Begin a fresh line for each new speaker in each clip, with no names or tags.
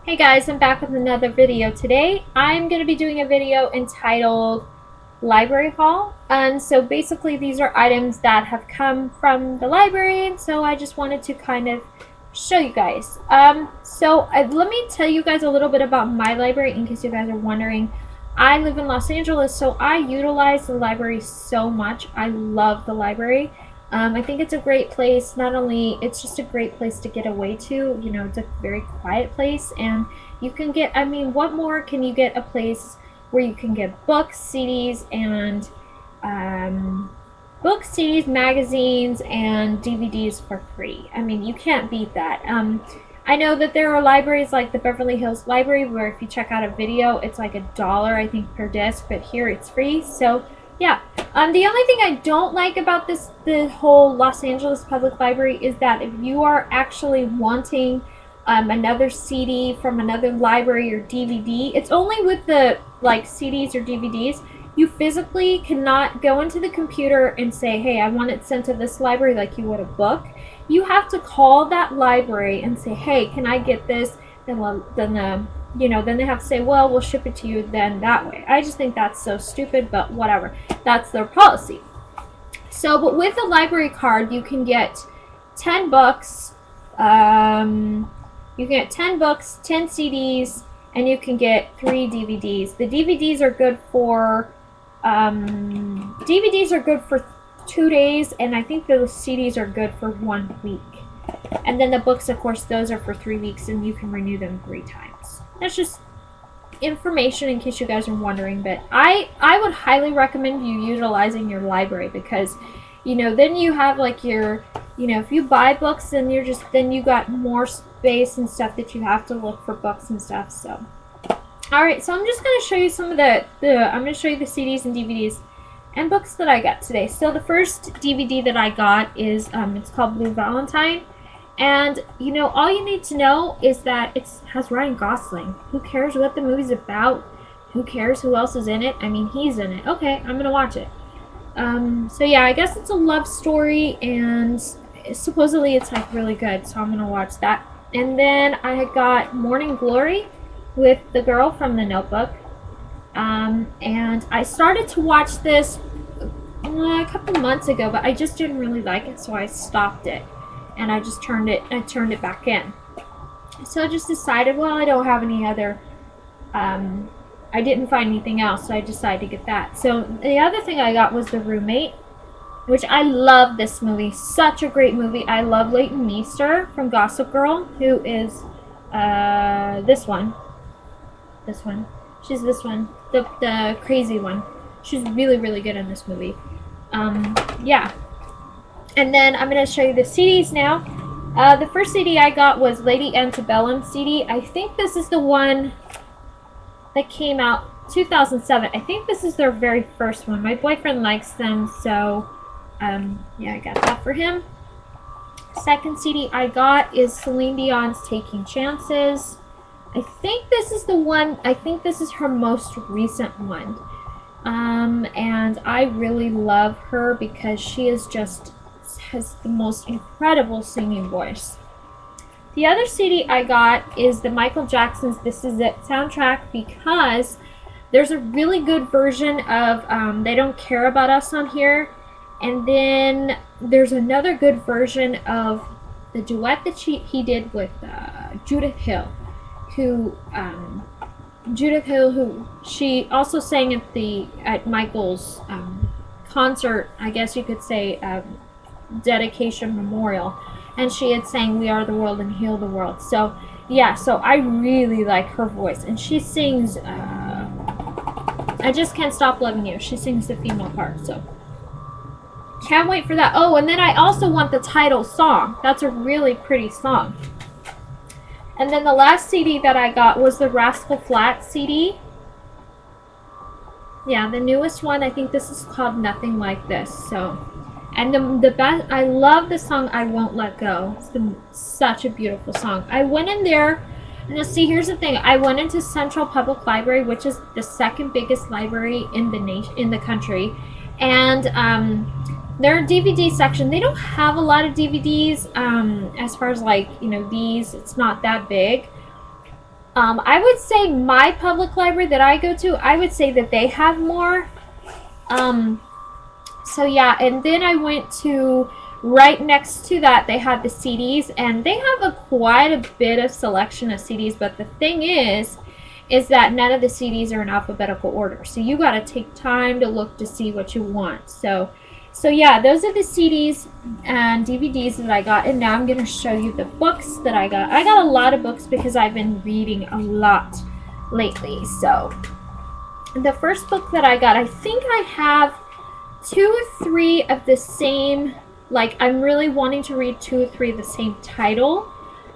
Hey guys, I'm back with another video. Today I'm going to be doing a video entitled Library Haul. And so basically these are items that have come from the library, and so I just wanted to kind of show you guys. Let me tell you guys a little bit about my library in case you guys are wondering. I live in Los Angeles, so I utilize the library so much. I love the library. I think it's a great place. Not only it's just a great place to get away to, you know, it's a very quiet place, and you can get, I mean, what more can you get a place where you can get books, CDs, and books, CDs, magazines, and DVDs for free. I mean, you can't beat that. I know that there are libraries like the Beverly Hills Library where if you check out a video, it's like $1, I think, per disc, but here it's free. So yeah. The only thing I don't like about the whole Los Angeles Public Library is that if you are actually wanting another CD from another library or DVD, it's only with the like CDs or DVDs. You physically cannot go into the computer and say, hey, I want it sent to this library like you would a book. You have to call that library and say, hey, can I get this? Then they have to say, well, we'll ship it to you then that way. I just think that's so stupid, but whatever. That's their policy. So, but with the library card, you can get 10 books, you can get 10 books, 10 CDs, and you can get 3 DVDs. The DVDs are good for, 2 days, and I think the CDs are good for 1 week. And then the books, of course, those are for 3 weeks, and you can renew them 3 times. That's just information in case you guys are wondering, but I would highly recommend you utilizing your library because, you know, then you have like your, you know, if you buy books, then then you got more space and stuff that you have to look for books and stuff. So, all right, so I'm just going to show you some of I'm going to show you the CDs and DVDs and books that I got today. So the first DVD that I got is, it's called Blue Valentine. And, you know, all you need to know is that it has Ryan Gosling. Who cares what the movie's about? Who cares who else is in it? I mean, he's in it. Okay, I'm going to watch it. So yeah, I guess it's a love story, and supposedly it's, like, really good. So I'm going to watch that. And then I had got Morning Glory with the girl from The Notebook. And I started to watch this a couple months ago, but I just didn't really like it, so I stopped it. And I just turned it back in. So I just decided, well, I don't have any other, I didn't find anything else, so I decided to get that. So the other thing I got was The Roommate, which I love this movie. Such a great movie. I love Leighton Meester from Gossip Girl, who is, this one. She's this one, the crazy one. She's really, really good in this movie. Yeah. And then I'm going to show you the CDs now. The first CD I got was Lady Antebellum CD. I think this is the one that came out 2007. I think this is their very first one. My boyfriend likes them, so yeah, I got that for him. Second CD I got is Celine Dion's Taking Chances. I think this is the one, I think this is her most recent one. And I really love her because she is just has the most incredible singing voice. The other CD I got is the Michael Jackson's This Is It soundtrack because there's a really good version of They Don't Care About Us on here, and then there's another good version of the duet that he did with Judith Hill, who she also sang at Michael's concert, I guess you could say, dedication memorial, and she had sang We Are the World and Heal the World. So yeah, so I really like her voice, and she sings I Just Can't Stop Loving You. She sings the female part, so can't wait for that. Oh, and then I also want the title song. That's a really pretty song. And then the last CD that I got was the Rascal Flatts CD. Yeah, the newest one. I think this is called Nothing Like This. So, and the best, I love the song I Won't Let Go. It's such a beautiful song. I went in there, and see, here's the thing. I went into Central Public Library, which is the second biggest library in the country, and their DVD section, they don't have a lot of DVDs as far as, like, you know, these, it's not that big. I would say my public library that I go to, I would say that they have more. So yeah, and then I went to right next to that, they had the CDs, and they have quite a bit of selection of CDs, but the thing is that none of the CDs are in alphabetical order. So you got to take time to look to see what you want. So yeah, those are the CDs and DVDs that I got, and now I'm going to show you the books that I got. I got a lot of books because I've been reading a lot lately. So the first book that I got, I think I have 2 or 3 of the same, like I'm really wanting to read 2 or 3 of the same title.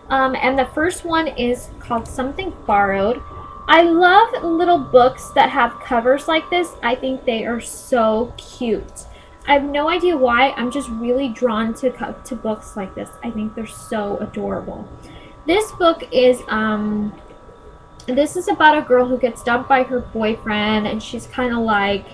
And the first one is called Something Borrowed. I love little books that have covers like this. I think they are so cute. I have no idea why. I'm just really drawn to books like this. I think they're so adorable. This book is this is about a girl who gets dumped by her boyfriend, and she's kind of like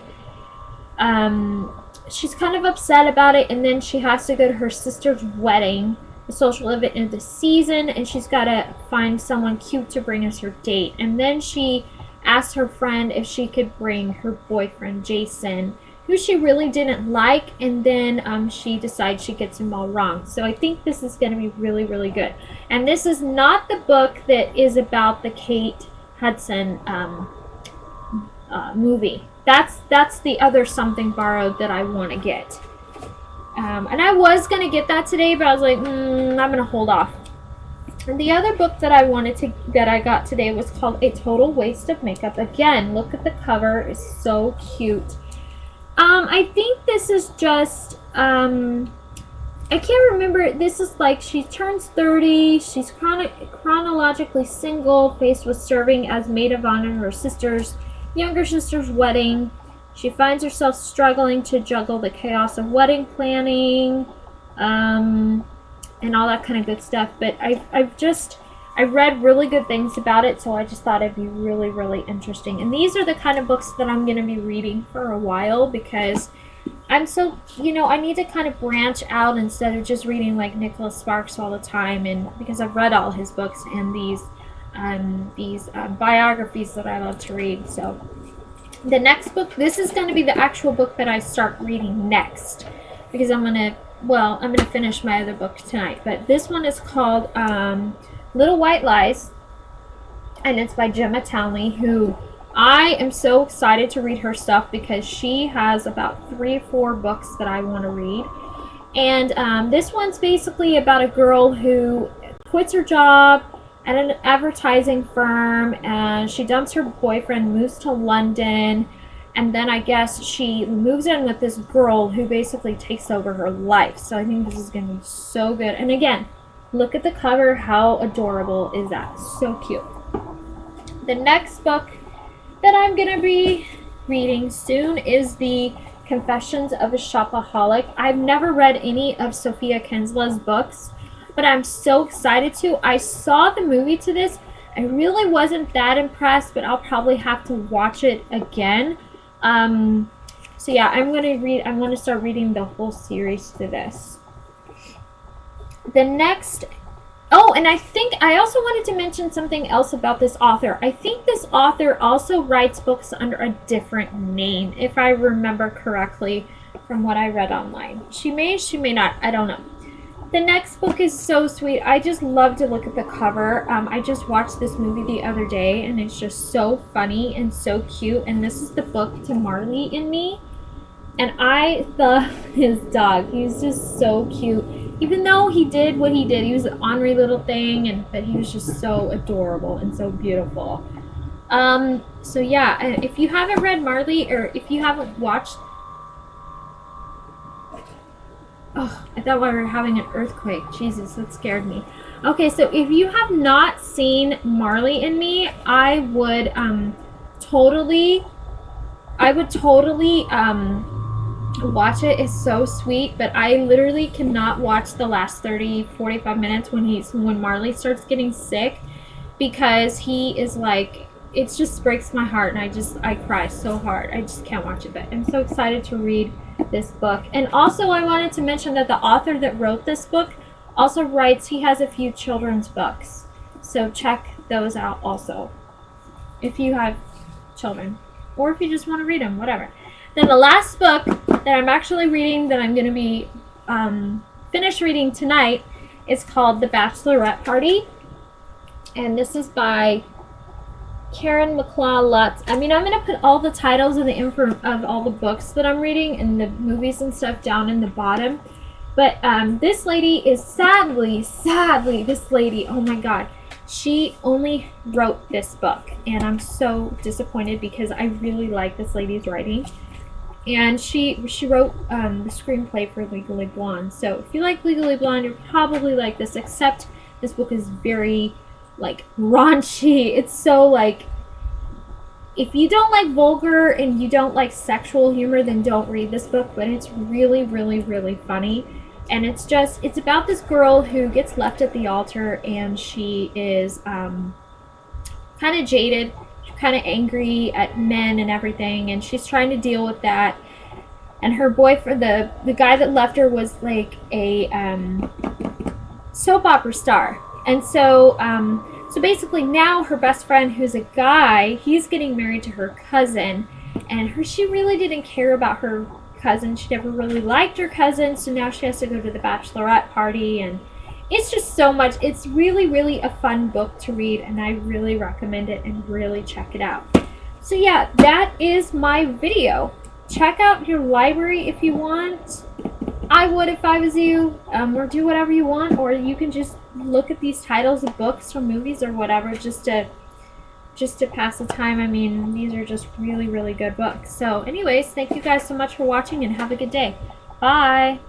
she's kind of upset about it, and then she has to go to her sister's wedding, the social event of the season, and she's got to find someone cute to bring as her date. And then she asked her friend if she could bring her boyfriend Jason, who she really didn't like, and then she decides she gets him all wrong. So I think this is going to be really, really good. And this is not the book that is about the Kate Hudson movie. That's the other Something Borrowed that I want to get. And I was going to get that today, but I was like, I'm going to hold off. And the other book that I got today was called A Total Waste of Makeup. Again, look at the cover. It's so cute. I think this is just, I can't remember. This is like she turns 30. She's chronologically single, faced with serving as maid of honor at her younger sister's wedding. She finds herself struggling to juggle the chaos of wedding planning, and all that kind of good stuff. But I read really good things about it, so I just thought it'd be really, really interesting. And these are the kind of books that I'm going to be reading for a while, because I'm so, I need to kind of branch out instead of just reading like Nicholas Sparks all the time, and because I've read all his books and these biographies that I love to read. So the next book, this is going to be the actual book that I start reading next, because I'm going to finish my other book tonight. But this one is called Little White Lies, and it's by Gemma Townsley, who I am so excited to read her stuff, because she has about 3 or 4 books that I want to read. And this one's basically about a girl who quits her job at an advertising firm, and she dumps her boyfriend, moves to London, and then I guess she moves in with this girl who basically takes over her life. So I think this is going to be so good. And again, look at the cover. How adorable is that? So cute. The next book that I'm going to be reading soon is the Confessions of a Shopaholic. I've never read any of Sophia Kinsella's books, but I'm so excited to. I saw the movie to this. I really wasn't that impressed, but I'll probably have to watch it again. So yeah, I'm going to start reading the whole series to this. The next, and I think I also wanted to mention something else about this author. I think this author also writes books under a different name, if I remember correctly from what I read online. She may not, I don't know. The next book is so sweet. I just love to look at the cover. I just watched this movie the other day, and it's just so funny and so cute. And this is the book To Marley and Me. And I love his dog. He's just so cute. Even though he did what he did, he was an ornery little thing, but he was just so adorable and so beautiful. So yeah, if you haven't read Marley, or if you haven't watched... Oh, I thought we were having an earthquake. Jesus, that scared me. Okay, so if you have not seen Marley and Me, I would totally watch it. It's so sweet, but I literally cannot watch the last 30-45 minutes when Marley starts getting sick, because he is like, it just breaks my heart, and I cry so hard. I just can't watch it, but I'm so excited to read this book. And also I wanted to mention that the author that wrote this book also writes, he has a few children's books, so check those out also if you have children, or if you just want to read them, whatever. Then the last book that I'm actually reading, that I'm going to be finished reading tonight, is called The Bachelorette Party, and this is by Mccullah Lutz. I mean, I'm going to put all the titles and the info of all the books that I'm reading and the movies and stuff down in the bottom. But this lady is sadly, this lady, oh my god, she only wrote this book, and I'm so disappointed because I really like this lady's writing. And she wrote the screenplay for Legally Blonde. So if you like Legally Blonde, you'll probably like this, except this book is very, like, raunchy. It's so, like, if you don't like vulgar and you don't like sexual humor, then don't read this book. But it's really, really, really funny. And it's about this girl who gets left at the altar, and she is kind of jaded, kind of angry at men and everything, and she's trying to deal with that. And her boyfriend, the guy that left her, was like a soap opera star. And so so basically now her best friend, who's a guy, he's getting married to her cousin, and she really didn't care about her cousin. She never really liked her cousin, so now she has to go to the bachelorette party, and it's just so much. It's really, really a fun book to read, and I really recommend it, and really check it out. So yeah, that is my video. Check out your library if you want. I would if I was you, or do whatever you want, or you can just look at these titles of books or movies or whatever just to pass the time. I mean, these are just really, really good books. So anyways, thank you guys so much for watching, and have a good day. Bye!